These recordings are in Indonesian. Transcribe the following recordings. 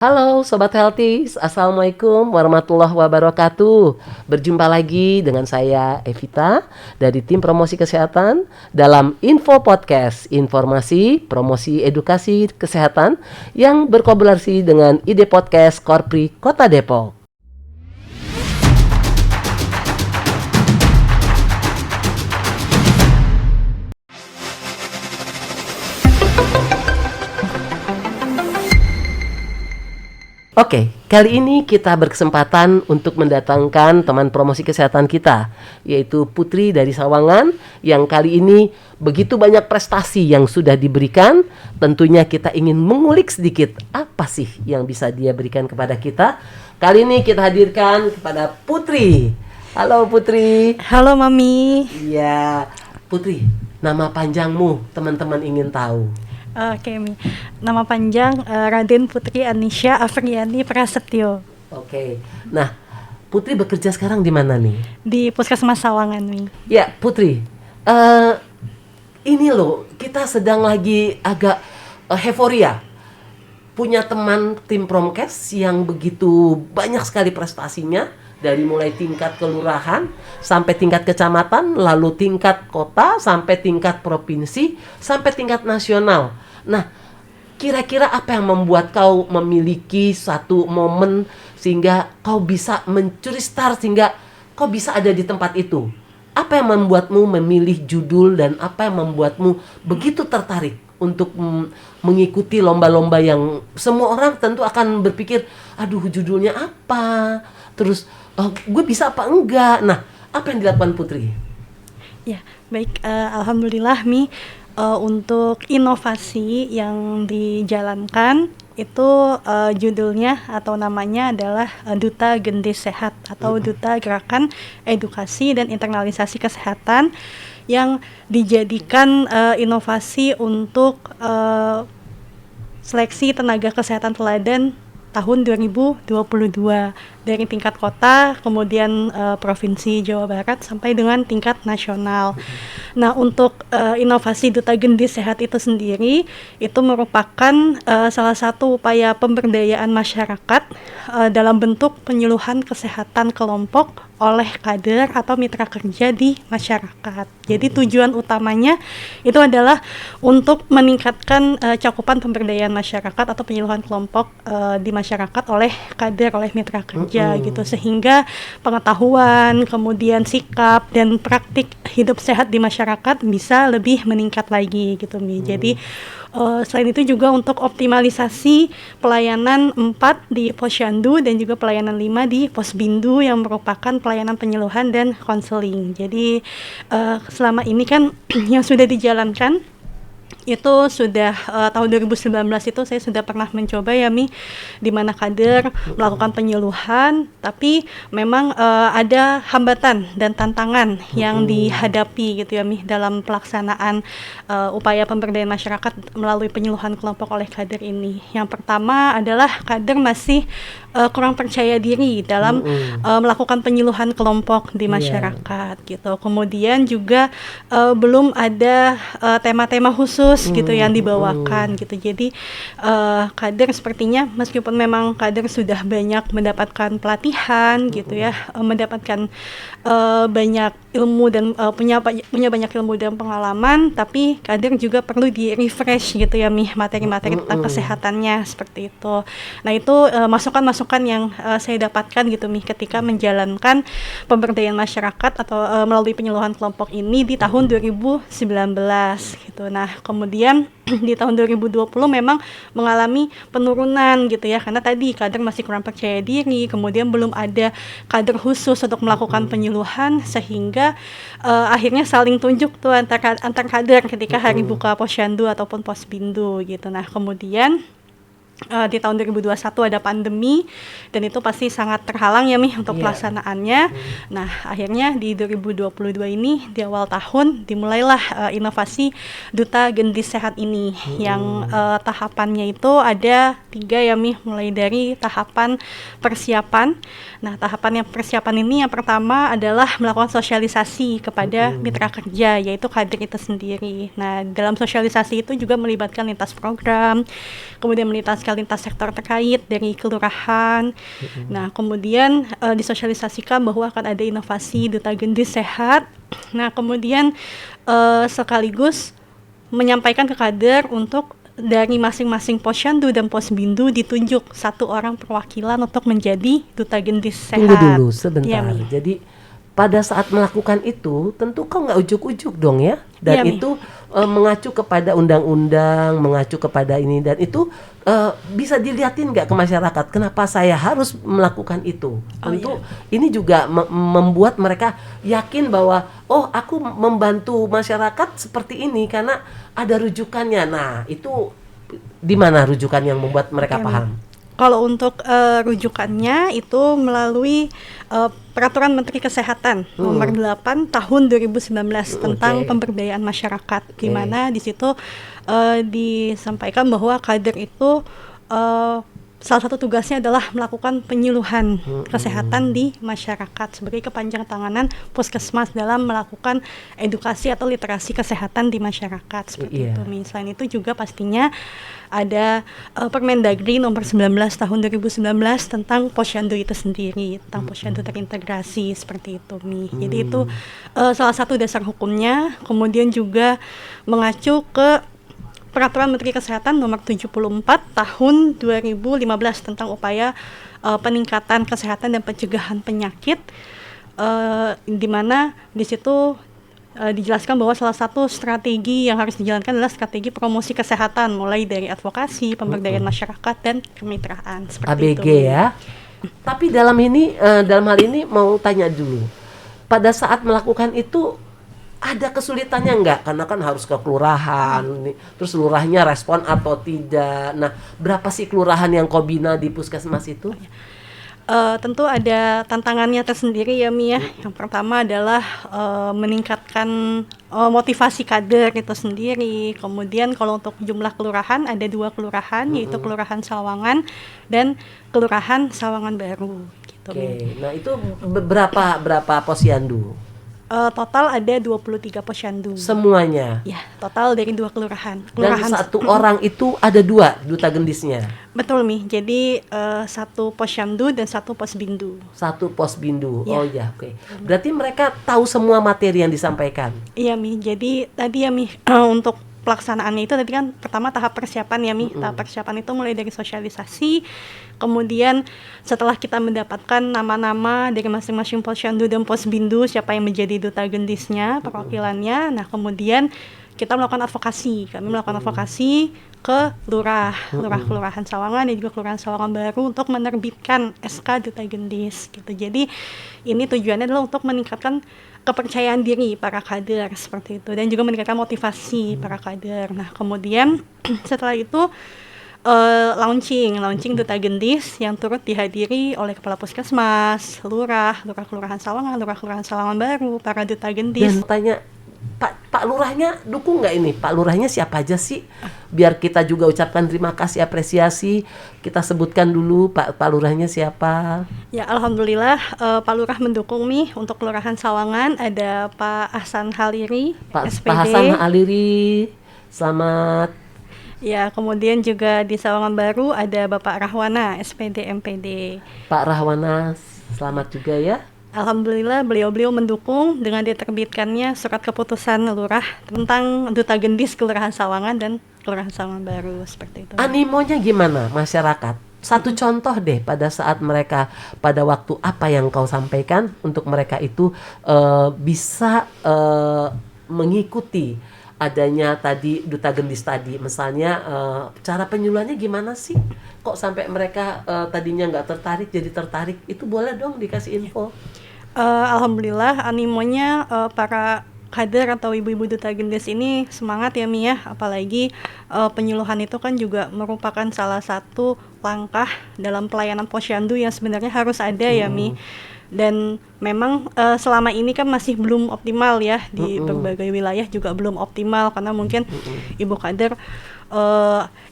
Halo Sobat Healthy, Assalamualaikum warahmatullahi wabarakatuh. Berjumpa lagi dengan saya Evita dari tim promosi kesehatan dalam Info Podcast, informasi, promosi, edukasi kesehatan yang berkolaborasi dengan Ide Podcast Korpri Kota Depok. Oke, kali ini kita berkesempatan untuk mendatangkan teman promosi kesehatan kita, yaitu Putri dari Sawangan, yang kali ini begitu banyak prestasi yang sudah diberikan. Tentunya kita ingin mengulik sedikit apa sih yang bisa dia berikan kepada kita. Kali ini kita hadirkan kepada Putri. Halo Putri. Halo Mami. Iya, Putri, nama panjangmu teman-teman ingin tahu. Oke, Mi. Nama panjang Raden Putri Anisha Afriani Prasetyo. Oke. Nah, Putri bekerja sekarang di mana nih? Di Puskesmas Sawangan, Mi. Ya, Putri. Ini loh, kita sedang lagi agak euforia. Punya teman tim Promkes yang begitu banyak sekali prestasinya. Dari mulai tingkat kelurahan, sampai tingkat kecamatan, lalu tingkat kota, sampai tingkat provinsi, sampai tingkat nasional. Nah, kira-kira apa yang membuat kau memiliki satu momen sehingga kau bisa mencuri start, sehingga kau bisa ada di tempat itu? Apa yang membuatmu memilih judul dan apa yang membuatmu begitu tertarik untuk mengikuti lomba-lomba yang semua orang tentu akan berpikir, aduh judulnya apa? Terus gue bisa apa enggak? Nah, apa yang dilakukan Putri? Ya, baik. Alhamdulillah, Mi. Untuk inovasi yang dijalankan itu judulnya atau namanya adalah Duta Gendis Sehat atau Duta Gerakan Edukasi dan Internalisasi Kesehatan yang dijadikan inovasi untuk seleksi tenaga kesehatan teladan tahun 2022 dari tingkat kota, kemudian provinsi Jawa Barat sampai dengan tingkat nasional. Nah, untuk inovasi Duta Gendis Sehat itu sendiri itu merupakan salah satu upaya pemberdayaan masyarakat dalam bentuk penyuluhan kesehatan kelompok oleh kader atau mitra kerja di masyarakat. Jadi tujuan utamanya itu adalah untuk meningkatkan cakupan pemberdayaan masyarakat atau penyuluhan kelompok di masyarakat oleh kader, oleh mitra kerja gitu, sehingga pengetahuan, kemudian sikap dan praktik hidup sehat di masyarakat bisa lebih meningkat lagi gitu, Mi. Jadi selain itu juga untuk optimalisasi pelayanan 4 di Posyandu dan juga pelayanan 5 di Posbindu yang merupakan pelayanan penyuluhan dan konseling. Jadi selama ini kan yang sudah dijalankan itu sudah tahun 2019 itu saya sudah pernah mencoba ya, Mi, di mana kader melakukan penyuluhan, tapi memang ada hambatan dan tantangan yang dihadapi gitu ya, Mi, dalam pelaksanaan upaya pemberdayaan masyarakat melalui penyuluhan kelompok oleh kader ini. Yang pertama adalah kader masih kurang percaya diri dalam melakukan penyuluhan kelompok di masyarakat gitu. Kemudian juga belum ada tema-tema khusus gitu yang dibawakan gitu. Jadi kader sepertinya meskipun memang kader sudah banyak mendapatkan pelatihan gitu ya, mendapatkan banyak ilmu dan punya banyak ilmu dan pengalaman, tapi kader juga perlu di-refresh gitu ya, Mi, materi-materi tentang kesehatannya seperti itu. Nah, itu masukan-masukan yang saya dapatkan gitu, Mi, ketika menjalankan pemberdayaan masyarakat atau melalui penyuluhan kelompok ini di tahun 2019 gitu. Nah, kemudian di tahun 2020 memang mengalami penurunan gitu ya, karena tadi kader masih kurang percaya diri, kemudian belum ada kader khusus untuk melakukan penyuluhan, sehingga akhirnya saling tunjuk tuh antar kader ketika hari buka Posyandu ataupun Posbindu gitu. Nah, kemudian di tahun 2021 ada pandemi dan itu pasti sangat terhalang ya, Mi, untuk pelaksanaannya. Nah, akhirnya di 2022 ini di awal tahun dimulailah inovasi Duta Gendis Sehat ini yang tahapannya itu ada 3 ya, Mi, mulai dari tahapan persiapan. Nah, tahapan yang persiapan ini yang pertama adalah melakukan sosialisasi kepada mitra kerja, yaitu kader itu sendiri. Nah, dalam sosialisasi itu juga melibatkan lintas program, kemudian melibatkan kerja lintas sektor terkait dari kelurahan. Nah, kemudian disosialisasikan bahwa akan ada inovasi Duta Gendis Sehat. Nah, kemudian sekaligus menyampaikan ke kader untuk dari masing-masing posyandu dan posbindu ditunjuk satu orang perwakilan untuk menjadi Duta Gendis Sehat. Tunggu dulu sebentar. Iya, Mi. Jadi pada saat melakukan itu tentu kau nggak ujuk-ujuk dong ya. Dan Iya, Mi. itu mengacu kepada undang-undang, mengacu kepada ini, dan itu bisa dilihatin nggak ke masyarakat kenapa saya harus melakukan itu. Tentu ini juga membuat mereka yakin bahwa oh, aku membantu masyarakat seperti ini karena ada rujukannya. Nah, itu di mana rujukan yang membuat mereka Oke, Mi. paham? Kalau untuk rujukannya itu melalui Peraturan Menteri Kesehatan Nomor 8 Tahun 2019 tentang pemberdayaan masyarakat, di mana di situ disampaikan bahwa kader itu salah satu tugasnya adalah melakukan penyuluhan kesehatan di masyarakat sebagai kepanjangtanganan puskesmas dalam melakukan edukasi atau literasi kesehatan di masyarakat seperti itu. Selain itu juga pastinya ada Permendagri nomor 19 tahun 2019 tentang posyandu itu sendiri, tentang posyandu terintegrasi seperti itu, Mi. Jadi itu salah satu dasar hukumnya. Kemudian juga mengacu ke Peraturan Menteri Kesehatan nomor 74 tahun 2015 tentang upaya peningkatan kesehatan dan pencegahan penyakit, di mana di situ dijelaskan bahwa salah satu strategi yang harus dijalankan adalah strategi promosi kesehatan mulai dari advokasi, pemberdayaan masyarakat dan kemitraan seperti ABG itu. ya. Tapi dalam hal ini mau tanya dulu. Pada saat melakukan itu ada kesulitannya enggak? Karena kan harus ke kelurahan, terus lurahnya respon atau tidak. Nah, berapa sih kelurahan yang kau bina di puskesmas itu? Tentu ada tantangannya tersendiri ya, Mi ya. Yang pertama adalah meningkatkan motivasi kader itu sendiri. Kemudian kalau untuk jumlah kelurahan ada 2 kelurahan, yaitu Kelurahan Sawangan dan Kelurahan Sawangan Baru gitu. Oke. Nah, itu berapa posyandu? Total ada 23 posyandu. Semuanya. Ya, total dari 2 kelurahan. Dan satu orang itu ada 2 duta gendisnya. Betul, Mi. Jadi 1 posyandu dan 1 posbindu. 1 posbindu. Ya. Oh ya, oke. Berarti mereka tahu semua materi yang disampaikan. Iya, Mi. Jadi tadi ya, Mi, untuk pelaksanaannya itu tadi kan pertama tahap persiapan ya, Mi. Tahap persiapan itu mulai dari sosialisasi. Kemudian setelah kita mendapatkan nama-nama dari masing-masing posyandu dan posbindu siapa yang menjadi duta gendisnya, perwakilannya. Nah, kemudian kita melakukan advokasi. Kami melakukan advokasi ke kelurahan Sawangan dan juga kelurahan Sawangan Baru untuk menerbitkan SK Duta Gendis gitu. Jadi ini tujuannya adalah untuk meningkatkan kepercayaan diri para kader seperti itu dan juga meningkatkan motivasi para kader. Nah, kemudian setelah itu launching Duta Gendis yang turut dihadiri oleh Kepala Puskesmas, Lurah Kelurahan Sawangan, Lurah Kelurahan Sawangan Baru, para Duta Gendis. Dan tanya, Pak Lurahnya dukung nggak ini? Pak Lurahnya siapa aja sih? Biar kita juga ucapkan terima kasih, apresiasi. Kita sebutkan dulu Pak Lurahnya siapa? Ya, alhamdulillah Pak Lurah mendukung, Mi. Untuk Kelurahan Sawangan ada Pak Hasan Haliri, Pak SPD. Hasan Aliri, selamat. Ya, kemudian juga di Sawangan Baru ada Bapak Rahwana, SPD MPD. Pak Rahwana, selamat juga ya. Alhamdulillah beliau mendukung dengan diterbitkannya surat keputusan lurah tentang Duta Gendis Kelurahan Sawangan dan Kelurahan Sawangan Baru seperti itu. Animonya gimana masyarakat? Satu contoh deh pada saat mereka pada waktu apa yang kau sampaikan untuk mereka itu bisa mengikuti adanya tadi Duta Gendis tadi. Misalnya cara penyuluhannya gimana sih? Kok sampai mereka tadinya nggak tertarik jadi tertarik? Itu boleh dong dikasih info. Alhamdulillah animonya para kader atau ibu-ibu Duta Gendis ini semangat ya, Mi ya. Apalagi penyuluhan itu kan juga merupakan salah satu langkah dalam pelayanan posyandu yang sebenarnya harus ada ya, Mi. Dan memang selama ini kan masih belum optimal ya di berbagai wilayah juga belum optimal karena mungkin ibu kader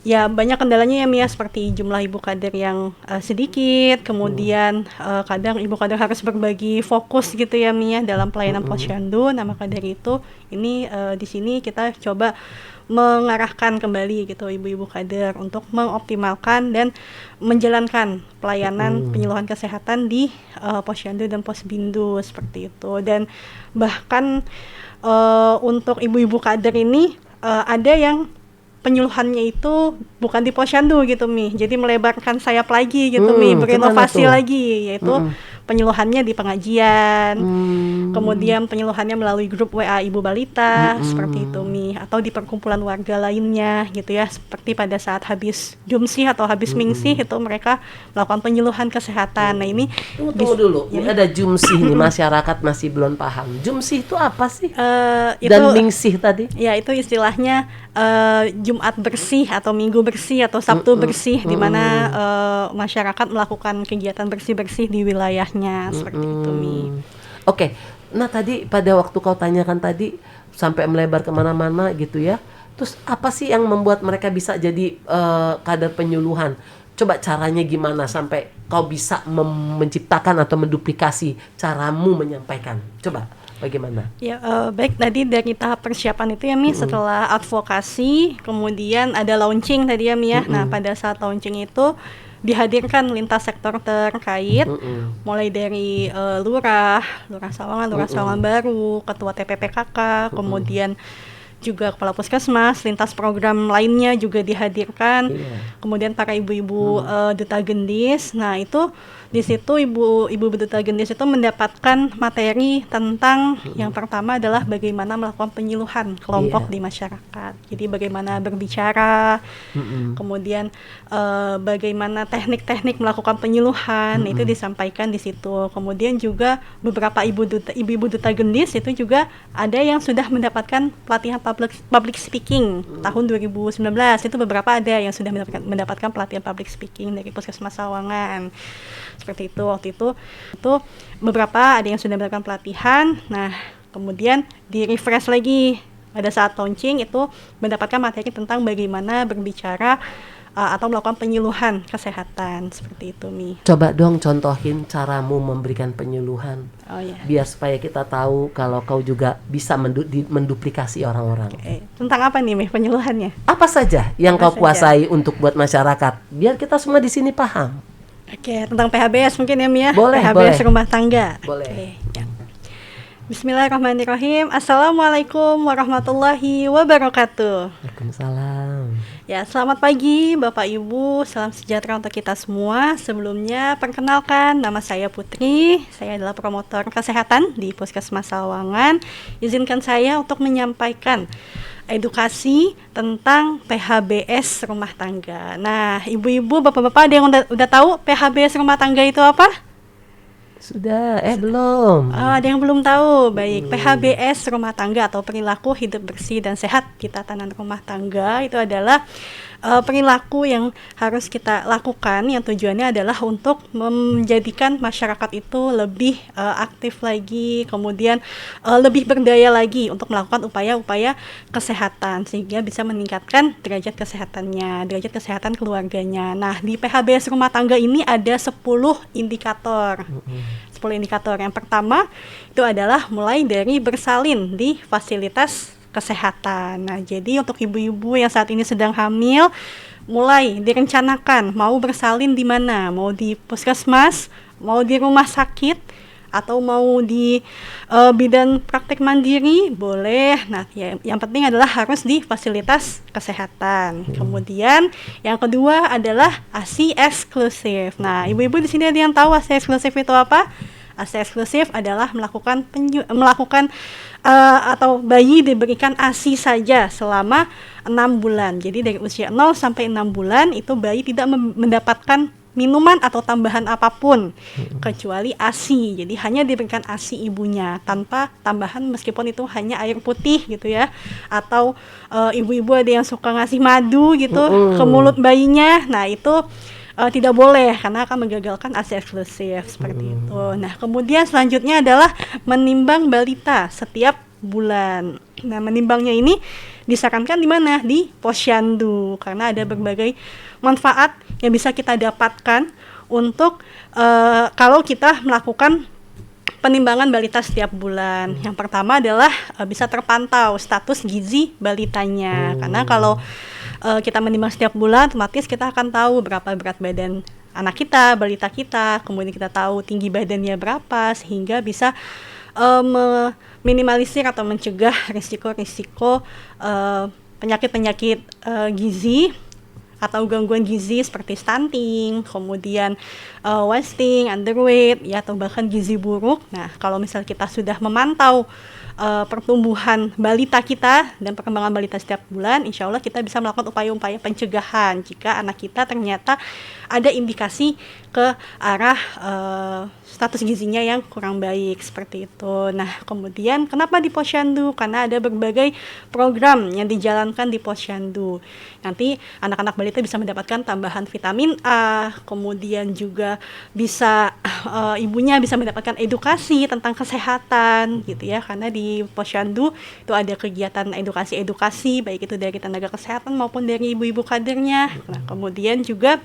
ya banyak kendalanya ya Mia, seperti jumlah ibu kader yang sedikit, kemudian kadang ibu kader harus berbagi fokus gitu ya Mia dalam pelayanan posyandu. Nah maka dari itu ini di sini kita coba mengarahkan kembali gitu ibu-ibu kader untuk mengoptimalkan dan menjalankan pelayanan penyuluhan kesehatan di posyandu dan posbindu seperti itu. Dan bahkan untuk ibu-ibu kader ini ada yang penyuluhannya itu bukan di posyandu gitu Mi, jadi melebarkan sayap lagi gitu Mi, berinovasi lagi, yaitu penyuluhannya di pengajian, kemudian penyuluhannya melalui grup WA Ibu Balita, seperti itu Mi, atau di perkumpulan warga lainnya gitu ya, seperti pada saat habis jumsih atau habis mingsih itu mereka melakukan penyuluhan kesehatan. Nah ini tunggu dulu, ini ada jumsih nih, masyarakat masih belum paham. Jumsih itu apa sih? Itu, Dan mingsih tadi? Ya itu istilahnya Jumat bersih atau Minggu bersih atau Sabtu bersih, di mana masyarakat melakukan kegiatan bersih-bersih di wilayahnya, seperti itu Mi. Oke. Nah tadi pada waktu kau tanyakan tadi sampai melebar kemana-mana gitu ya, terus apa sih yang membuat mereka bisa jadi kader penyuluhan? Coba caranya gimana sampai kau bisa menciptakan atau menduplikasi caramu menyampaikan? Coba bagaimana? Ya baik, tadi dari tahap persiapan itu ya Mi, setelah advokasi kemudian ada launching tadi ya Mi ya. Nah pada saat launching itu dihadirkan lintas sektor terkait, mulai dari lurah Sawangan, lurah Sawangan Baru, ketua TPPKK, kemudian juga kepala puskesmas, lintas program lainnya juga dihadirkan, kemudian para ibu-ibu duta gendis. Nah itu di situ ibu duta gendis itu mendapatkan materi tentang yang pertama adalah bagaimana melakukan penyuluhan kelompok di masyarakat. Jadi bagaimana berbicara, kemudian bagaimana teknik-teknik melakukan penyuluhan, itu disampaikan di situ. Kemudian juga beberapa ibu-ibu duta gendis itu juga ada yang sudah mendapatkan pelatihan public speaking tahun 2019. Itu beberapa ada yang sudah mendapatkan pelatihan public speaking dari Puskesmas Sawangan. Seperti itu waktu itu beberapa ada yang sudah mendapatkan pelatihan. Nah kemudian di refresh lagi pada saat launching itu mendapatkan materi tentang bagaimana berbicara atau melakukan penyuluhan kesehatan, seperti itu Mi. Coba dong contohin caramu memberikan penyuluhan. Biar supaya kita tahu kalau kau juga bisa menduplikasi orang-orang. Tentang apa nih Mi penyuluhannya? Apa saja yang kau kuasai untuk buat masyarakat biar kita semua di sini paham. Oke, tentang PHBS mungkin ya Mia. Boleh, PHBS rumah tangga. Boleh. Ya. Bismillahirrahmanirrahim. Assalamualaikum warahmatullahi wabarakatuh. Waalaikumsalam. Ya, selamat pagi Bapak Ibu, salam sejahtera untuk kita semua. Sebelumnya perkenalkan, nama saya Putri. Saya adalah promotor kesehatan di Puskesmas Sawangan. Izinkan saya untuk menyampaikan edukasi tentang PHBS rumah tangga. Nah, ibu-ibu, bapak-bapak ada yang udah tahu PHBS rumah tangga itu apa? Sudah, belum. Ada yang belum tahu. Baik, PHBS rumah tangga atau perilaku hidup bersih dan sehat di tatanan rumah tangga itu adalah perilaku yang harus kita lakukan yang tujuannya adalah untuk menjadikan masyarakat itu lebih aktif lagi, kemudian lebih berdaya lagi untuk melakukan upaya-upaya kesehatan sehingga bisa meningkatkan derajat kesehatannya, derajat kesehatan keluarganya. Nah, di PHBS rumah tangga ini ada 10 indikator. 10 indikator. Yang pertama itu adalah mulai dari bersalin di fasilitas kesehatan. Nah, jadi untuk ibu-ibu yang saat ini sedang hamil, mulai direncanakan mau bersalin di mana, mau di puskesmas, mau di rumah sakit, atau mau di bidan praktek mandiri, boleh. Nah, yang penting adalah harus di fasilitas kesehatan. Kemudian yang kedua adalah ASI eksklusif. Nah, ibu-ibu di sini ada yang tahu ASI eksklusif itu apa? ASI eksklusif adalah melakukan atau bayi diberikan ASI saja selama 6 bulan. Jadi dari usia 0 sampai 6 bulan itu bayi tidak mendapatkan minuman atau tambahan apapun kecuali ASI. Jadi hanya diberikan ASI ibunya tanpa tambahan, meskipun itu hanya air putih gitu ya. Atau ibu-ibu ada yang suka ngasih madu gitu ke mulut bayinya. Nah, itu tidak boleh karena akan menggagalkan ASI eksklusif seperti itu. Nah, kemudian selanjutnya adalah menimbang balita setiap bulan. Nah, menimbangnya ini disarankan di mana? Di posyandu, karena ada berbagai manfaat yang bisa kita dapatkan untuk kalau kita melakukan penimbangan balita setiap bulan. Yang pertama adalah bisa terpantau status gizi balitanya. Karena kalau kita menimbang setiap bulan, otomatis kita akan tahu berapa berat badan anak kita, balita kita, kemudian kita tahu tinggi badannya berapa, sehingga bisa meminimalisir atau mencegah risiko-risiko penyakit-penyakit gizi atau gangguan gizi seperti stunting, kemudian wasting, underweight, ya, atau bahkan gizi buruk. Nah, kalau misal kita sudah memantau pertumbuhan balita kita dan perkembangan balita setiap bulan, insya Allah kita bisa melakukan upaya-upaya pencegahan jika anak kita ternyata ada indikasi ke arah status gizinya yang kurang baik, seperti itu. Nah, kemudian kenapa di posyandu? Karena ada berbagai program yang dijalankan di posyandu. Nanti anak-anak balita bisa mendapatkan tambahan vitamin A, kemudian juga bisa ibunya bisa mendapatkan edukasi tentang kesehatan, gitu ya, karena di posyandu itu ada kegiatan edukasi baik itu dari tenaga kesehatan maupun dari ibu-ibu kadernya. Nah, kemudian juga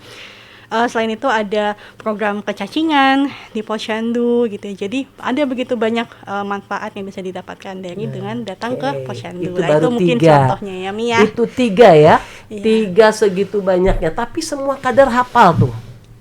selain itu ada program kecacingan di posyandu, gitu ya. Jadi ada begitu banyak manfaat yang bisa didapatkan dari dengan datang ke posyandu. Itu Nah, baru itu mungkin 3. contohnya ya, Mia. Itu 3 ya. Iya. 3 segitu banyaknya, tapi semua kader hafal tuh.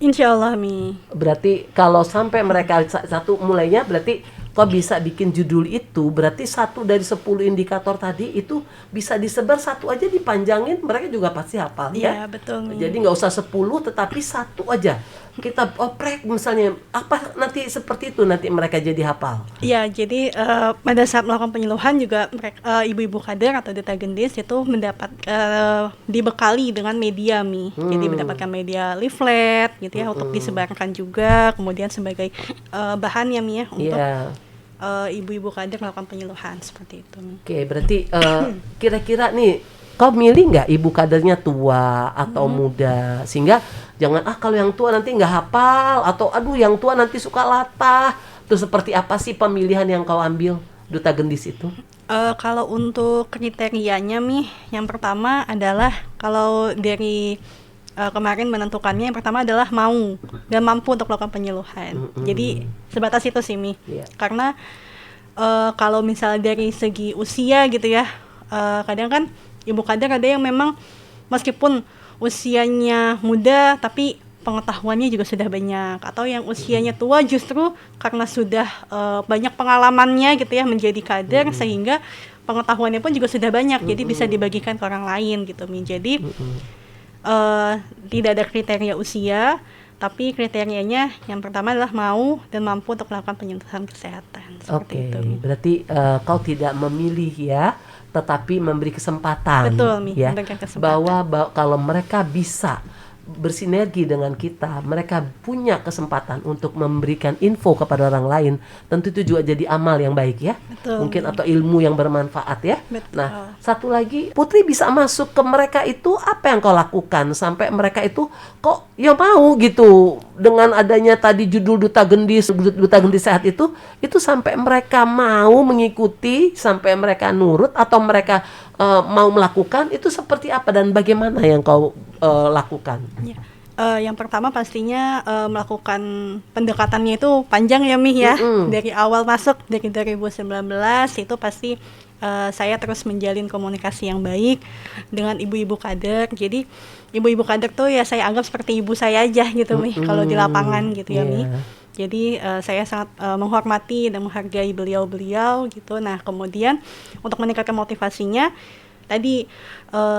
Insya Allah, Mi. Berarti kalau sampai mereka satu mulainya, berarti kok bisa bikin judul itu, berarti 1 dari 10 indikator tadi itu bisa disebar 1 aja dipanjangin, mereka juga pasti hafal. Iya, Ya, betul, Mi. jadi nggak usah 10, tetapi 1 aja kita oprek misalnya, apa nanti seperti itu nanti mereka jadi hafal. Iya, jadi pada saat melakukan penyuluhan juga ibu-ibu kader atau duta gendis itu mendapat dibekali dengan media, Mi. Jadi mendapatkan media leaflet, gitu ya, untuk disebarkan juga, kemudian sebagai bahan ya, Mi, ya, untuk ibu-ibu kader melakukan penyuluhan, seperti itu, Mi. Oke, berarti kira-kira nih, kau milih nggak ibu kadernya tua atau muda, sehingga jangan kalau yang tua nanti nggak hafal, atau aduh yang tua nanti suka latah. Itu seperti apa sih pemilihan yang kau ambil duta gendis itu? Kalau untuk kriterianya, Mi, yang pertama adalah kalau dari kemarin menentukannya, yang pertama adalah mau dan mampu untuk melakukan penyuluhan. Jadi sebatas itu sih, Mi. Yeah. Karena kalau misalnya dari segi usia gitu ya, kadang kan ibu kader ada yang memang meskipun usianya muda tapi pengetahuannya juga sudah banyak, atau yang usianya tua justru karena sudah banyak pengalamannya gitu ya menjadi kader, sehingga pengetahuannya pun juga sudah banyak, jadi bisa dibagikan ke orang lain gitu, Mi. Jadi tidak ada kriteria usia, tapi kriterianya yang pertama adalah mau dan mampu untuk melakukan penyuluhan kesehatan. Seperti itu, Mi. Berarti kau tidak memilih ya, tetapi memberi kesempatan. Betul, Mi, ya, memberikan kesempatan. bahwa kalau mereka bisa bersinergi dengan kita, mereka punya kesempatan untuk memberikan info kepada orang lain, tentu itu juga jadi amal yang baik ya. Betul. Mungkin atau ilmu yang bermanfaat ya. Betul. Nah, satu lagi, Putri bisa masuk ke mereka itu, apa yang kau lakukan sampai mereka itu kok ya mau gitu dengan adanya tadi judul duta gendis sehat itu sampai mereka mau mengikuti, sampai mereka nurut atau mereka mau melakukan, itu seperti apa dan bagaimana yang kau lakukan? Ya. Yang pertama pastinya melakukan pendekatannya itu panjang ya, Mi, ya. Dari awal masuk dari 2019 itu pasti saya terus menjalin komunikasi yang baik dengan ibu-ibu kader. Jadi ibu-ibu kader tuh ya saya anggap seperti ibu saya aja gitu, Mi, kalau di lapangan gitu ya, Mi. Jadi saya sangat menghormati dan menghargai beliau-beliau gitu. Nah, kemudian untuk meningkatkan motivasinya, tadi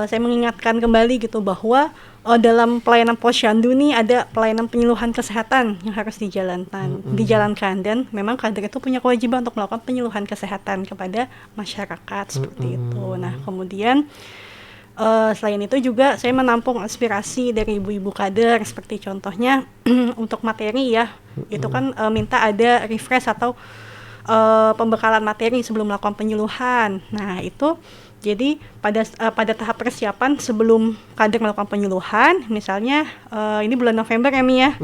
saya mengingatkan kembali gitu bahwa dalam pelayanan posyandu nih ada pelayanan penyuluhan kesehatan yang harus dijalankan, dan memang kader itu punya kewajiban untuk melakukan penyuluhan kesehatan kepada masyarakat, seperti itu. Nah, kemudian selain itu juga saya menampung aspirasi dari ibu-ibu kader, seperti contohnya untuk materi ya, itu kan minta ada refresh atau pembekalan materi sebelum melakukan penyuluhan. Nah, itu jadi pada tahap persiapan sebelum kader melakukan penyuluhan, misalnya ini bulan November ya, Mi, ya.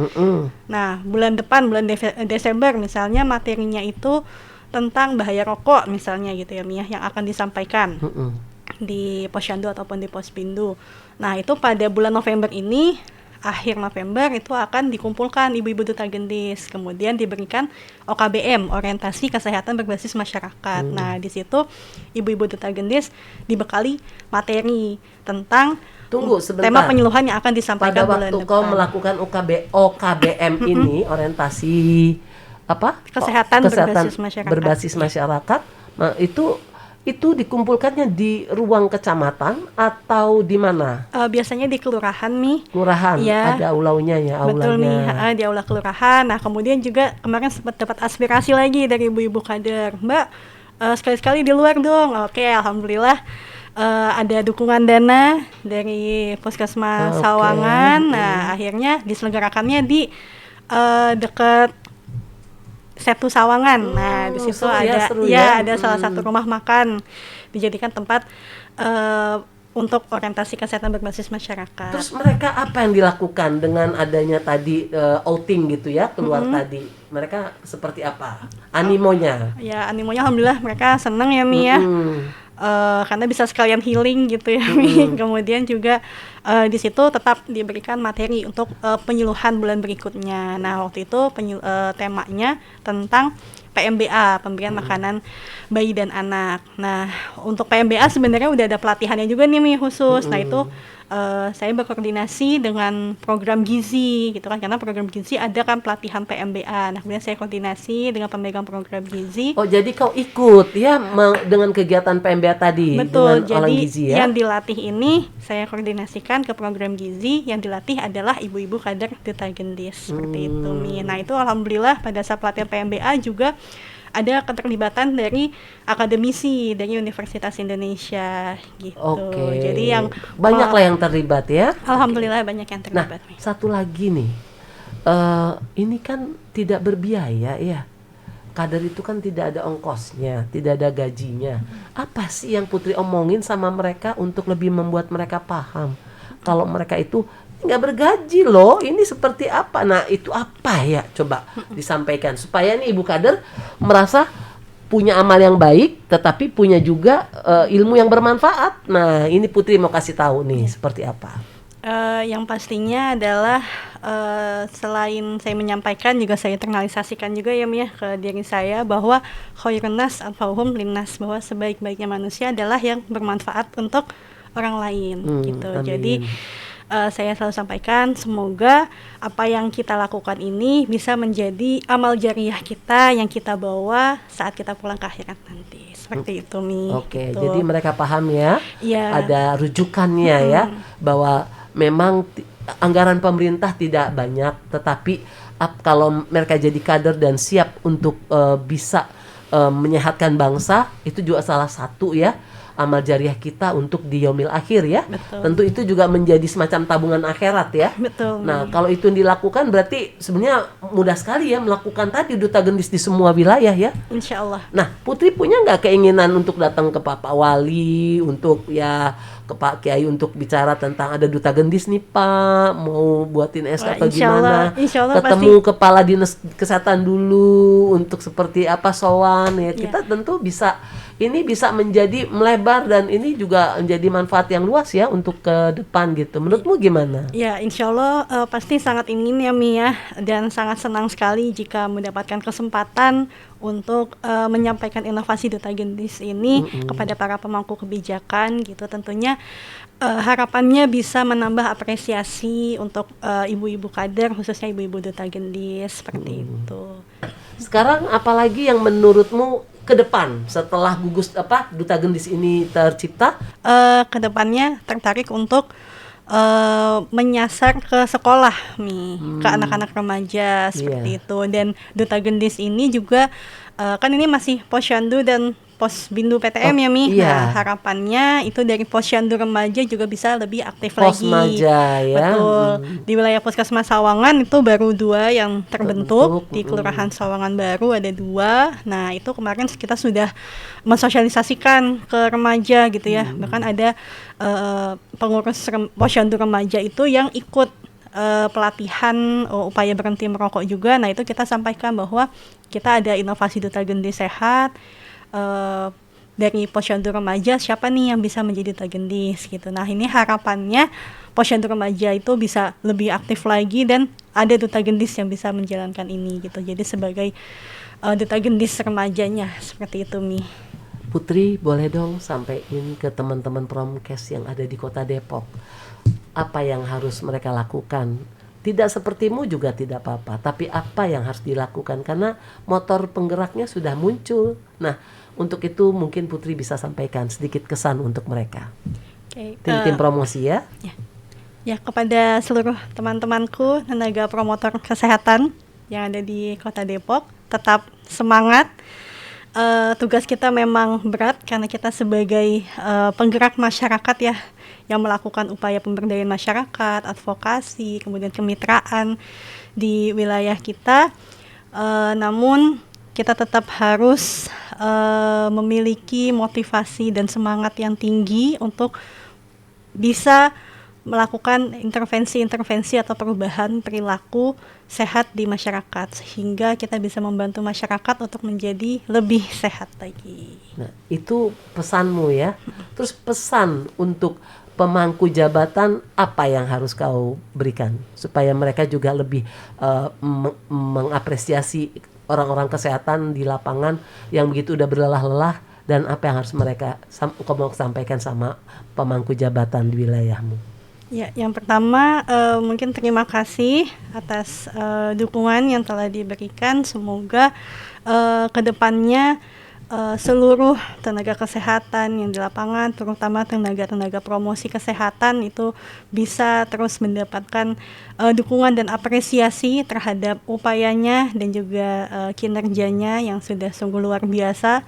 Nah, bulan depan, bulan Desember misalnya materinya itu tentang bahaya rokok misalnya gitu ya Mia, yang akan disampaikan Mm-mm. di Posyandu ataupun di Pospindu. Nah itu pada bulan November ini, akhir November itu akan dikumpulkan ibu-ibu duta gendis, kemudian diberikan OKBM, orientasi kesehatan berbasis masyarakat. Nah di situ ibu-ibu duta gendis dibekali materi tentang Tunggu sebentar. tema penyuluhan yang akan Pada disampaikan bulan waktu depan. kau melakukan OKBM ini, orientasi apa? Kesehatan berbasis masyarakat. berbasis masyarakat. Nah, itu dikumpulkannya di ruang kecamatan atau di mana? Biasanya di kelurahan Mi. Kelurahan, Ya. ada aulanya ya, Betul nih, aulanya. di aula kelurahan. Nah, kemudian juga kemarin sempat dapat aspirasi lagi dari ibu-ibu kader. Mbak, sekali-sekali di luar dong. Oke, alhamdulillah ada dukungan dana dari Puskesmas Oke. Sawangan. Nah, akhirnya diselenggarakannya di dekat Setu Sawangan. Nah, di situ seru ya, ada seru ya. ada salah satu rumah makan dijadikan tempat untuk orientasi kesehatan berbasis masyarakat. Terus mereka apa yang dilakukan dengan adanya tadi outing gitu ya, keluar tadi? Mereka seperti apa? Animonya? Ya, animonya alhamdulillah mereka senang ya Mi ya. Karena bisa sekalian healing gitu ya Mi. Kemudian juga di situ tetap diberikan materi untuk penyuluhan bulan berikutnya. Nah, waktu itu temanya tentang PMBA, pemberian makanan bayi dan anak. Nah, untuk PMBA sebenarnya udah ada pelatihannya juga nih Mi khusus. Nah, itu saya berkoordinasi dengan program gizi gitu kan, karena program gizi ada kan pelatihan PMBA. Nah, kemudian saya koordinasi dengan pemegang program gizi. Oh, jadi kau ikut ya dengan kegiatan PMBA tadi Betul, dengan orang jadi gizi ya? yang dilatih ini saya koordinasikan ke program gizi, yang dilatih adalah ibu-ibu kader duta gendis, seperti itu Mi. Nah itu alhamdulillah pada saat pelatihan PMBA juga ada keterlibatan dari akademisi dari Universitas Indonesia gitu. Oke. Jadi yang banyak lah yang terlibat ya. alhamdulillah banyak yang Nah, terlibat Mi. satu lagi nih, ini kan tidak berbiaya ya. Kader itu kan tidak ada ongkosnya, tidak ada gajinya. Apa sih yang Putri omongin sama mereka untuk lebih membuat mereka paham kalau mereka itu nggak bergaji loh, ini seperti apa? Nah itu apa ya? Coba disampaikan supaya nih ibu kader merasa punya amal yang baik, tetapi punya juga ilmu yang bermanfaat. Nah ini Putri mau kasih tahu nih seperti apa? Yang pastinya adalah selain saya menyampaikan, juga saya internalisasikan juga ya Mia ke diri saya bahwa khairun nas anfa'uhum linnas, bahwa sebaik-baiknya manusia adalah yang bermanfaat untuk orang lain gitu. Amin. Jadi saya selalu sampaikan semoga apa yang kita lakukan ini bisa menjadi amal jariah kita yang kita bawa saat kita pulang ke akhirat nanti. Seperti itu Mi. Oke, gitu. jadi mereka paham ya, Iya. ada rujukannya ya, bahwa memang anggaran pemerintah tidak banyak, tetapi kalau mereka jadi kader dan siap untuk bisa menyehatkan bangsa, itu juga salah satu ya amal jariah kita untuk di yaumil akhir ya. Betul. Tentu itu juga menjadi semacam tabungan akhirat ya. Betul. Nah, kalau itu dilakukan berarti sebenarnya mudah sekali ya melakukan tadi duta gendis di semua wilayah ya. Insya Allah. Nah, Putri punya nggak keinginan untuk datang ke Pak Wali, untuk ya ke Pak Kiai untuk bicara tentang ada duta gendis nih Pak, mau buatin SK atau gimana? Insya Allah Ketemu kepala dinas kesehatan dulu untuk seperti apa sowan ya. Kita tentu bisa, ini bisa menjadi melebar dan ini juga menjadi manfaat yang luas ya untuk ke depan gitu. Menurutmu gimana? Ya, insya Allah pasti sangat ingin ya Mi ya, dan sangat senang sekali jika mendapatkan kesempatan untuk menyampaikan inovasi duta gendis ini kepada para pemangku kebijakan gitu. Tentunya harapannya bisa menambah apresiasi untuk ibu-ibu kader, khususnya ibu-ibu duta gendis seperti itu. Sekarang apalagi yang menurutmu ke depan setelah gugus duta gendis ini tercipta? Kedepannya tertarik untuk menyasar ke sekolah Mi, ke anak-anak remaja seperti itu. Dan duta gendis ini juga kan ini masih Posyandu dan Posbindu PTM ya Mi. Iya. Nah, harapannya itu dari Posyandu remaja juga bisa lebih aktif lagi. Posmaja ya. Betul. Di wilayah Puskesmas Sawangan itu baru 2 yang terbentuk. Di Kelurahan Sawangan baru ada 2. Nah, itu kemarin kita sudah mensosialisasikan ke remaja gitu ya. Bahkan ada pengurus Posyandu remaja itu yang ikut pelatihan upaya berhenti merokok juga. Nah, itu kita sampaikan bahwa kita ada inovasi Duta Gendis Sehat, dari posyandu remaja siapa nih yang bisa menjadi Duta Gendis gitu. Nah, ini harapannya posyandu remaja itu bisa lebih aktif lagi dan ada Duta Gendis yang bisa menjalankan ini gitu. Jadi sebagai Duta Gendis remajanya, seperti itu Mi. Putri, boleh dong sampaikan ke teman-teman Promkes yang ada di Kota Depok apa yang harus mereka lakukan. Tidak sepertimu juga tidak apa-apa, tapi apa yang harus dilakukan karena motor penggeraknya sudah muncul. Nah, untuk itu mungkin Putri bisa sampaikan sedikit kesan untuk mereka. Tim promosi ya. Ya, kepada seluruh teman-temanku tenaga promotor kesehatan yang ada di Kota Depok, tetap semangat. Tugas kita memang berat karena kita sebagai penggerak masyarakat ya, yang melakukan upaya pemberdayaan masyarakat, advokasi, kemudian kemitraan di wilayah kita. Namun kita tetap harus memiliki motivasi dan semangat yang tinggi untuk bisa melakukan intervensi-intervensi atau perubahan perilaku sehat di masyarakat sehingga kita bisa membantu masyarakat untuk menjadi lebih sehat lagi. Nah, itu pesanmu ya. Terus pesan untuk pemangku jabatan apa yang harus kau berikan supaya mereka juga lebih mengapresiasi orang-orang kesehatan di lapangan yang begitu udah berlelah-lelah, dan apa yang harus mereka mau sampaikan sama pemangku jabatan di wilayahmu? Ya, yang pertama mungkin terima kasih atas dukungan yang telah diberikan. Semoga kedepannya seluruh tenaga kesehatan yang di lapangan, terutama tenaga-tenaga promosi kesehatan itu bisa terus mendapatkan dukungan dan apresiasi terhadap upayanya dan juga kinerjanya yang sudah sungguh luar biasa.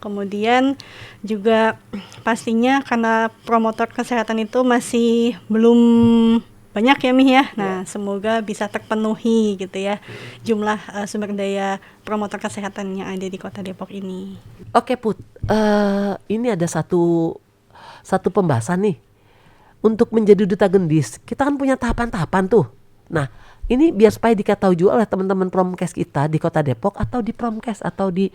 Kemudian juga pastinya karena promotor kesehatan itu masih belum banyak ya Mi ya. Nah, semoga bisa terpenuhi gitu ya jumlah sumber daya promotor kesehatan yang ada di Kota Depok ini. Oke Put, ini ada satu pembahasan nih. Untuk menjadi Duta Gendis, kita kan punya tahapan-tahapan tuh. Nah, ini biar supaya diketahui juga oleh teman-teman Promkes kita di Kota Depok atau di Promkes atau di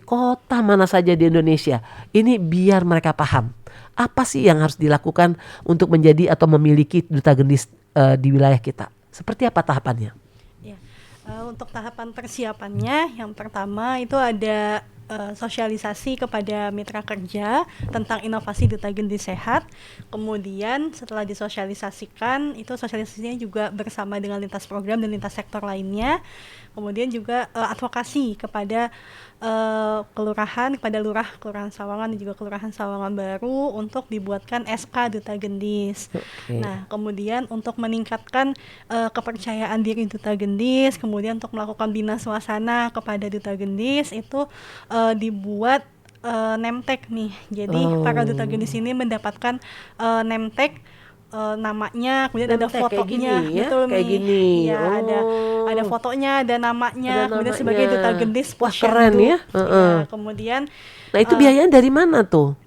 kota mana saja di Indonesia. Ini biar mereka paham apa sih yang harus dilakukan untuk menjadi atau memiliki Duta Gendis di wilayah kita. Seperti apa tahapannya? Ya, untuk tahapan persiapannya, yang pertama itu ada sosialisasi kepada mitra kerja tentang inovasi Duta Gendis Sehat. Kemudian setelah disosialisasikan, itu sosialisasinya juga bersama dengan lintas program dan lintas sektor lainnya. Kemudian juga advokasi kepada kelurahan, kepada Kelurahan Sawangan dan juga Kelurahan Sawangan Baru untuk dibuatkan SK Duta Gendis. Okay. Nah, kemudian untuk meningkatkan kepercayaan diri Duta Gendis, kemudian untuk melakukan bina suasana kepada Duta Gendis itu dibuat name tag nih. Jadi para Duta Gendis ini mendapatkan name tag, namanya, kemudian ada fotonya, kayak gini, ya? betul kayak Mi. gini. Ya, ada fotonya, ada namanya, kemudian sebagai Duta Gendis posyandu. Keren ya. Ya, kemudian nah itu biayanya dari mana tuh?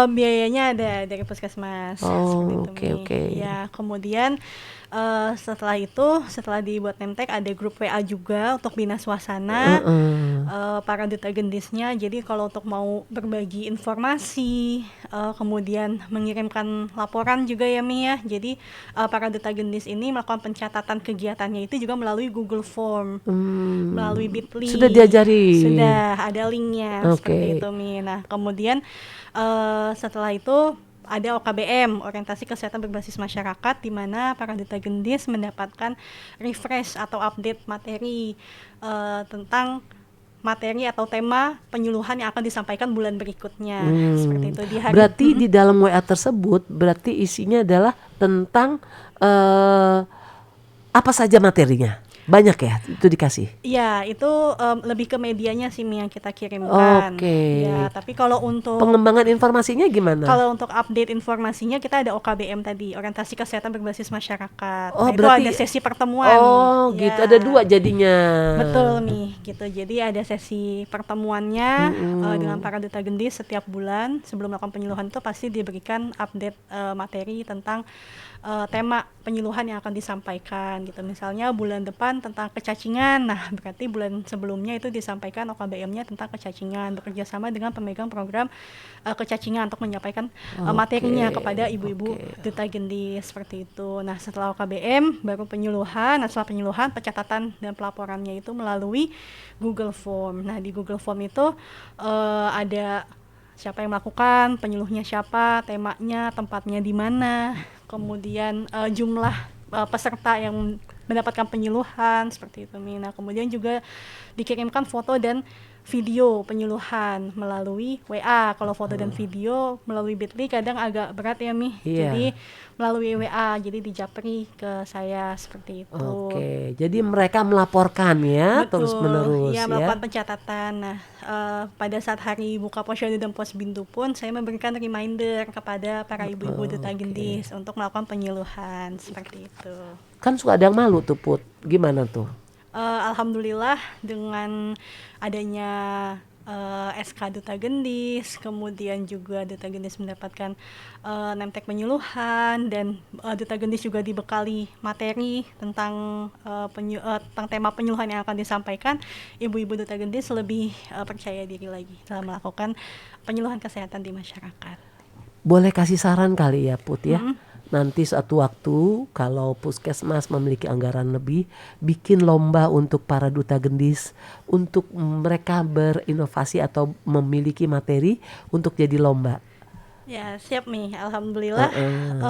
Biayanya ada dari puskesmas. Oke. Ya, kemudian setelah dibuat name tag ada grup WA juga untuk bina suasana para Duta Gendisnya. Jadi kalau untuk mau berbagi informasi, kemudian mengirimkan laporan juga ya Mi ya. Jadi para Duta Gendis ini melakukan pencatatan kegiatannya itu juga melalui Google Form, melalui Bitly. Sudah diajari? Sudah, ada linknya. Seperti itu Mi. Nah, kemudian setelah itu ada OKBM, Orientasi Kesehatan Berbasis Masyarakat, di mana para Duta Gendis mendapatkan refresh atau update materi tentang materi atau tema penyuluhan yang akan disampaikan bulan berikutnya. Seperti itu di hari. Berarti di dalam WA tersebut berarti isinya adalah tentang apa saja materinya? Banyak ya itu dikasih? Ya, itu lebih ke medianya sih yang kita kirimkan. Oke. Ya, tapi kalau untuk pengembangan informasinya gimana? Kalau untuk update informasinya kita ada OKBM tadi, Orientasi Kesehatan Berbasis Masyarakat. Oh, nah, berarti itu ada sesi pertemuan. Oh, ya. gitu. Ada 2 jadinya. Betul nih, gitu. Jadi ada sesi pertemuannya dengan para Duta Gendis setiap bulan. Sebelum melakukan penyuluhan itu pasti diberikan update materi tentang tema penyuluhan yang akan disampaikan gitu. Misalnya bulan depan tentang kecacingan, nah berarti bulan sebelumnya itu disampaikan OKBM-nya tentang kecacingan, bekerja sama dengan pemegang program kecacingan untuk menyampaikan materinya kepada ibu-ibu duta gendis seperti itu. Nah setelah OKBM baru penyuluhan, nah setelah penyuluhan pencatatan dan pelaporannya itu melalui Google Form. Nah di Google Form itu ada siapa yang melakukan, penyuluhnya siapa, temanya, tempatnya di mana, kemudian jumlah peserta yang mendapatkan penyuluhan seperti itu. Nah, kemudian juga dikirimkan foto dan video penyuluhan melalui WA. Kalau foto dan video melalui Bitly kadang agak berat ya Mi. Jadi melalui WA, jadi dijapri ke saya seperti itu. Oke, jadi mereka melaporkan ya terus menerus ya. Ya, melakukan pencatatan. Nah, pada saat hari buka posyandu dan posbindu pun saya memberikan reminder kepada para ibu-ibu duta gendis untuk melakukan penyuluhan seperti itu. Kan suka ada yang malu tuh Put, gimana tuh? Alhamdulillah dengan adanya SK Duta Gendis, kemudian juga Duta Gendis mendapatkan nemtek penyuluhan, dan Duta Gendis juga dibekali materi tentang tentang tema penyuluhan yang akan disampaikan. Ibu-ibu Duta Gendis lebih percaya diri lagi dalam melakukan penyuluhan kesehatan di masyarakat. Boleh kasih saran kali ya Put ya? Nanti suatu waktu kalau Puskesmas memiliki anggaran lebih, bikin lomba untuk para duta gendis, untuk mereka berinovasi atau memiliki materi untuk jadi lomba. Ya siap Mi, alhamdulillah.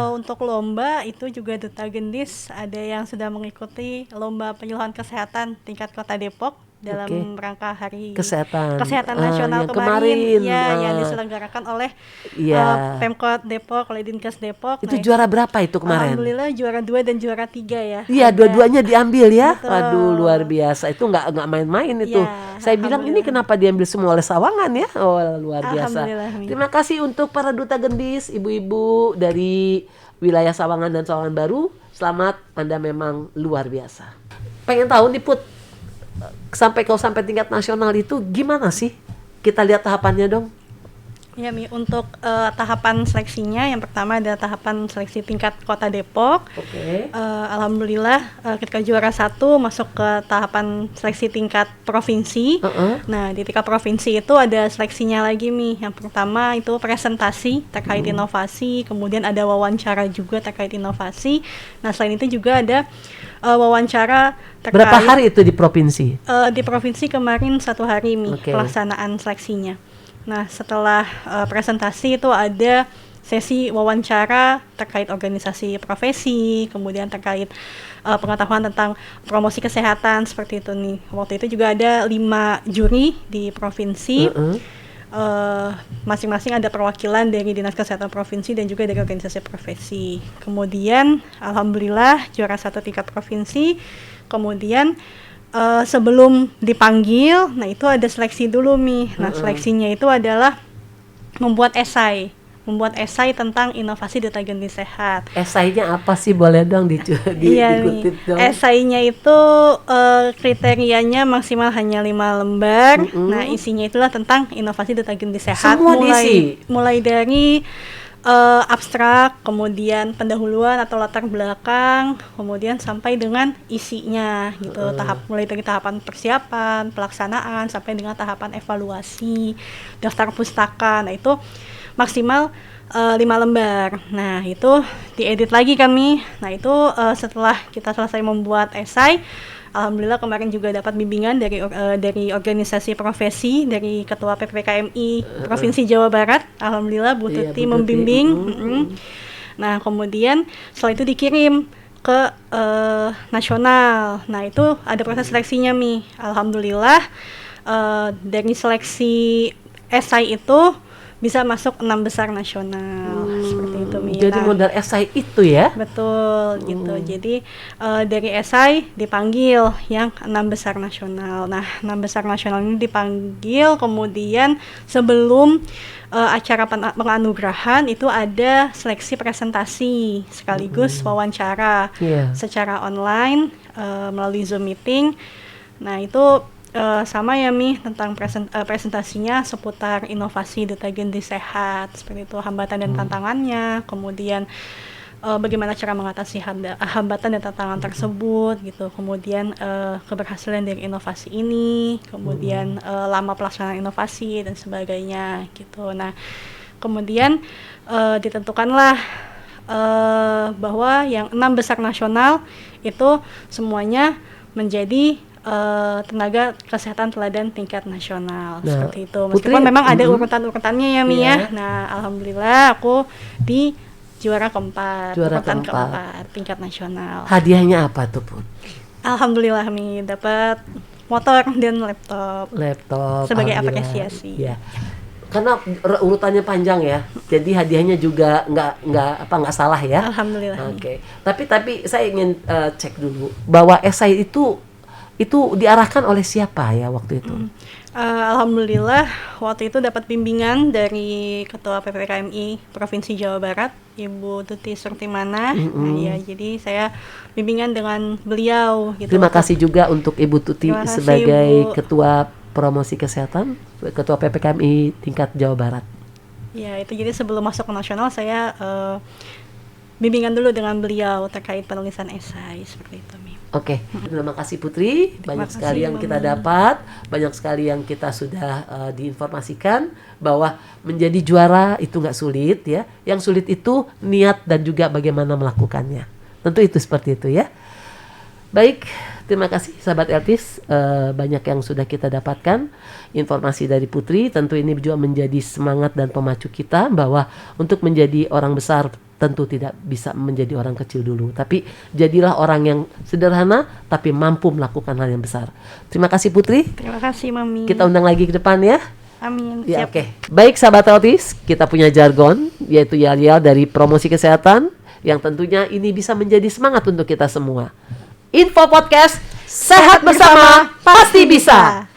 Untuk lomba itu juga duta gendis ada yang sudah mengikuti lomba penyuluhan kesehatan tingkat Kota Depok dalam rangka Hari Kesehatan Nasional yang kemarin. Yang diselenggarakan oleh Pemkot Depok, oleh Dinkes Depok. Itu juara berapa itu kemarin? Alhamdulillah juara 2 dan juara 3 ya. Iya, dua-duanya diambil ya. Betul. Aduh, luar biasa. Itu nggak main-main itu. Saya bilang ini kenapa diambil semua oleh Sawangan ya? Oh, luar biasa. Terima kasih untuk para duta gendis, ibu-ibu dari wilayah Sawangan dan Sawangan Baru. Selamat, Anda memang luar biasa. Pengen tahu nih Put, sampai tingkat nasional itu gimana sih? Kita lihat tahapannya dong. Ya Mi, untuk tahapan seleksinya yang pertama adalah tahapan seleksi tingkat Kota Depok. Alhamdulillah ketika juara 1 masuk ke tahapan seleksi tingkat provinsi. Nah di tingkat provinsi itu ada seleksinya lagi Mi. Yang pertama itu presentasi terkait inovasi, kemudian ada wawancara juga terkait inovasi. Nah selain itu juga ada wawancara terkait. Berapa hari itu di provinsi? Di provinsi kemarin 1 hari Mi pelaksanaan seleksinya. Nah setelah presentasi itu ada sesi wawancara terkait organisasi profesi, kemudian terkait pengetahuan tentang promosi kesehatan seperti itu nih. Waktu itu juga ada 5 juri di provinsi. Masing-masing ada perwakilan dari Dinas Kesehatan Provinsi dan juga dari organisasi profesi. Kemudian alhamdulillah juara 1 tingkat provinsi. Kemudian sebelum dipanggil, nah itu ada seleksi dulu Mi. Nah seleksinya itu adalah membuat esai tentang inovasi duta gendis sehat. Esainya apa sih, boleh dong dikutip dong? Esainya itu kriterianya maksimal hanya 5 lembar. Nah isinya itulah tentang inovasi duta gendis sehat. Semua diisi? Mulai dari abstrak, kemudian pendahuluan atau latar belakang, kemudian sampai dengan isinya gitu. Mulai dari tahapan persiapan, pelaksanaan, sampai dengan tahapan evaluasi, daftar pustaka. Nah itu maksimal 5 lembar. Nah itu diedit lagi kami. Nah itu setelah kita selesai membuat esai, alhamdulillah kemarin juga dapat bimbingan dari organisasi profesi, dari Ketua PPKMI Provinsi Jawa Barat. Alhamdulillah Bu Tuti membimbing. Nah kemudian setelah itu dikirim ke nasional. Nah itu ada proses seleksinya Mi. Alhamdulillah dari seleksi esai itu bisa masuk 6 besar nasional seperti itu Mi. Jadi modal esai itu ya? Betul gitu. Jadi dari esai dipanggil yang 6 besar nasional. Nah 6 besar nasional ini dipanggil, kemudian sebelum acara penganugerahan itu ada seleksi presentasi sekaligus wawancara secara online melalui Zoom meeting. Nah itu sama ya Mi, tentang presentasinya seputar inovasi duta gendis sehat seperti itu, hambatan dan tantangannya, kemudian bagaimana cara mengatasi hambatan dan tantangan tersebut gitu, kemudian keberhasilan dari inovasi ini, kemudian lama pelaksanaan inovasi dan sebagainya gitu. Nah, kemudian ditentukanlah bahwa yang 6 besar nasional itu semuanya menjadi tenaga kesehatan teladan tingkat nasional. Nah, seperti itu. Meskipun memang ada urutan-urutannya ya Mi ya. Nah, alhamdulillah aku di juara keempat tingkat nasional. Hadiahnya apa tuh Put? Alhamdulillah Mi dapat motor dan laptop sebagai apresiasi. Ya. Karena urutannya panjang ya, jadi hadiahnya juga nggak salah ya. Alhamdulillah. Oke. Tapi saya ingin cek dulu bahwa esai itu diarahkan oleh siapa ya waktu itu? Alhamdulillah waktu itu dapat bimbingan dari Ketua PPKMI Provinsi Jawa Barat, Ibu Tuti Surtimana. Nah, ya, jadi saya bimbingan dengan beliau. Gitu. Terima kasih juga untuk Ibu Tuti sebagai Ketua Promosi Kesehatan, Ketua PPKMI tingkat Jawa Barat. Ya, itu jadi sebelum masuk ke nasional saya bimbingan dulu dengan beliau terkait penulisan esai seperti itu. Oke, terima kasih Putri. Banyak sekali yang kita dapat, banyak sekali yang kita sudah diinformasikan bahwa menjadi juara itu nggak sulit ya. Yang sulit itu niat dan juga bagaimana melakukannya. Tentu itu seperti itu ya. Baik, terima kasih sahabat Eltis. Banyak yang sudah kita dapatkan informasi dari Putri. Tentu ini juga menjadi semangat dan pemacu kita bahwa untuk menjadi orang besar tentu tidak bisa menjadi orang kecil dulu, tapi jadilah orang yang sederhana tapi mampu melakukan hal yang besar. Terima kasih Putri. Terima kasih Mami. Kita undang lagi ke depan ya. Amin. Ya, oke. Baik sahabat Eltis, kita punya jargon yaitu yel-yel dari promosi kesehatan yang tentunya ini bisa menjadi semangat untuk kita semua. Info Podcast, sehat bersama pasti bisa.